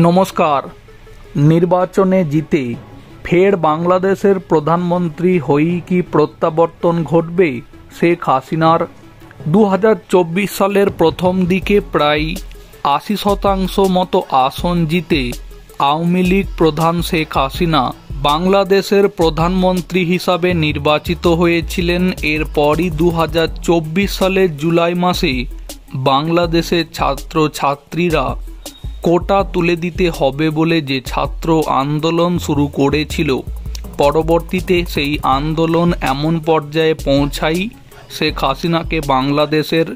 নমস্কার। নির্বাচনে জিতে ফের বাংলাদেশের প্রধানমন্ত্রী হয়েই কি প্রত্যাবর্তন ঘটবে শেখ হাসিনার? 2024 সালের প্রথম দিকে প্রায় 80% মতো আসন জিতে আওয়ামী লীগ প্রধান শেখ হাসিনা বাংলাদেশের প্রধানমন্ত্রী হিসাবে নির্বাচিত হয়েছিলেন। এরপরই 2024 সালের জুলাই মাসে বাংলাদেশের ছাত্রছাত্রীরা কোটা তুলে দিতে হবে বলে যে ছাত্র আন্দোলন শুরু করেছিল, পরবর্তীতে সেই আন্দোলন এমন পর্যায়ে পৌঁছায় শেখ হাসিনাকে বাংলাদেশের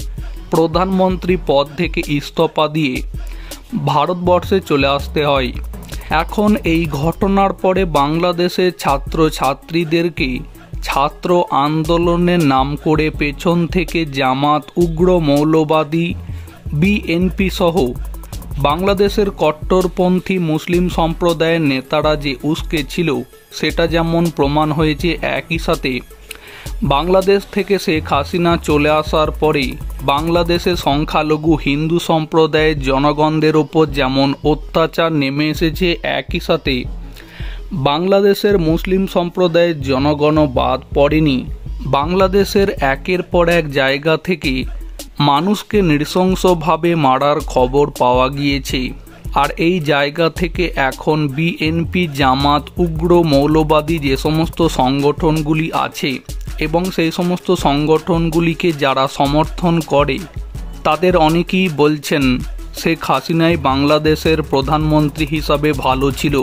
প্রধানমন্ত্রী পদ থেকে ইস্তফা দিয়ে ভারতবর্ষে চলে আসতে হয়। এখন এই ঘটনার পরে বাংলাদেশের ছাত্রছাত্রীদেরকে ছাত্র আন্দোলনের নাম করে পেছন থেকে জামাত, উগ্র মৌলবাদী, বিএনপি সহ বাংলাদেশের কট্টরপন্থী মুসলিম সম্প্রদায়ের নেতারা যে উস্কে ছিল সেটা যেমন প্রমাণ হয়েছে, একই সাথে বাংলাদেশ থেকে শেখ হাসিনা চলে আসার পরে বাংলাদেশে সংখ্যালঘু হিন্দু সম্প্রদায়ের জনগণদের ওপর যেমন অত্যাচার নেমে এসেছে, একই সাথে বাংলাদেশের মুসলিম সম্প্রদায়ের জনগণও বাদ পড়েনি। বাংলাদেশের একের পর এক জায়গা থেকে মানুষকে নৃশংসভাবে মারার খবর পাওয়া গিয়েছে। আর এই জায়গা থেকে এখন বিএনপি, জামাত, উগ্র মৌলবাদী যে সমস্ত সংগঠনগুলি আছে এবং সেই সমস্ত সংগঠনগুলিকে যারা সমর্থন করে তাদের অনেকেই বলছেন শেখ হাসিনাই বাংলাদেশের প্রধানমন্ত্রী হিসাবে ভালো ছিল।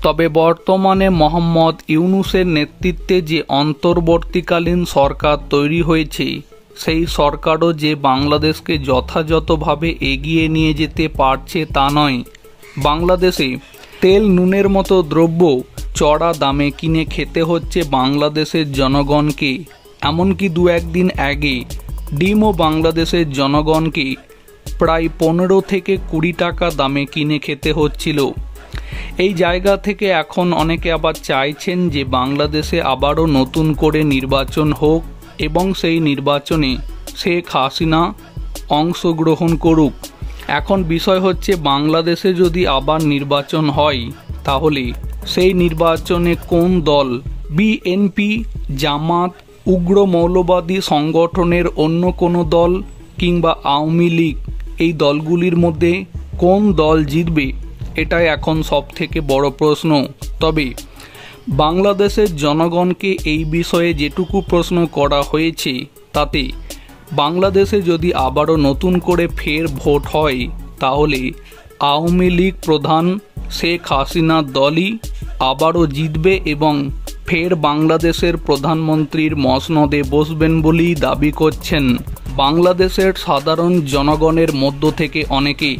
তবে বর্তমানে মোহাম্মদ ইউনূসের নেতৃত্বে যে অন্তর্বর্তীকালীন সরকার তৈরি হয়েছে সেই সরকারও যে বাংলাদেশকে যথাযথভাবে এগিয়ে নিয়ে যেতে পারছে তা নয়। বাংলাদেশে তেল, নুনের মতো দ্রব্য চড়া দামে কিনে খেতে হচ্ছে বাংলাদেশের জনগণকে। এমনকি 2-1 দিন আগে ডিমও বাংলাদেশের জনগণকে প্রায় 15 থেকে 20 টাকা দামে কিনে খেতে হচ্ছিল। এই জায়গা থেকে এখন অনেকে আবার চাইছেন যে বাংলাদেশে আবারও নতুন করে নির্বাচন হোক এবং সেই নির্বাচনে শেখ হাসিনা অংশগ্রহণ করুক। এখন বিষয় হচ্ছে বাংলাদেশে যদি আবার নির্বাচন হয় তাহলে সেই নির্বাচনে কোন দল, বিএনপি, জামাত, উগ্র মৌলবাদী সংগঠনের অন্য কোনো দল কিংবা আওয়ামী লীগ, এই দলগুলির মধ্যে কোন দল জিতবে এটাই এখন সব থেকে বড় প্রশ্ন। তবে বাংলাদেশের জনগণকে এই বিষয়ে যেটুকু প্রশ্ন করা হয়েছে তাতে বাংলাদেশে যদি আবারও নতুন করে ফের ভোট হয় তাহলে আওয়ামী লীগ প্রধান শেখ হাসিনার দলই আবারও জিতবে এবং ফের বাংলাদেশের প্রধানমন্ত্রীর মসনদে বসবেন বলেই দাবি করছেন বাংলাদেশের সাধারণ জনগণের মধ্য থেকে অনেকেই।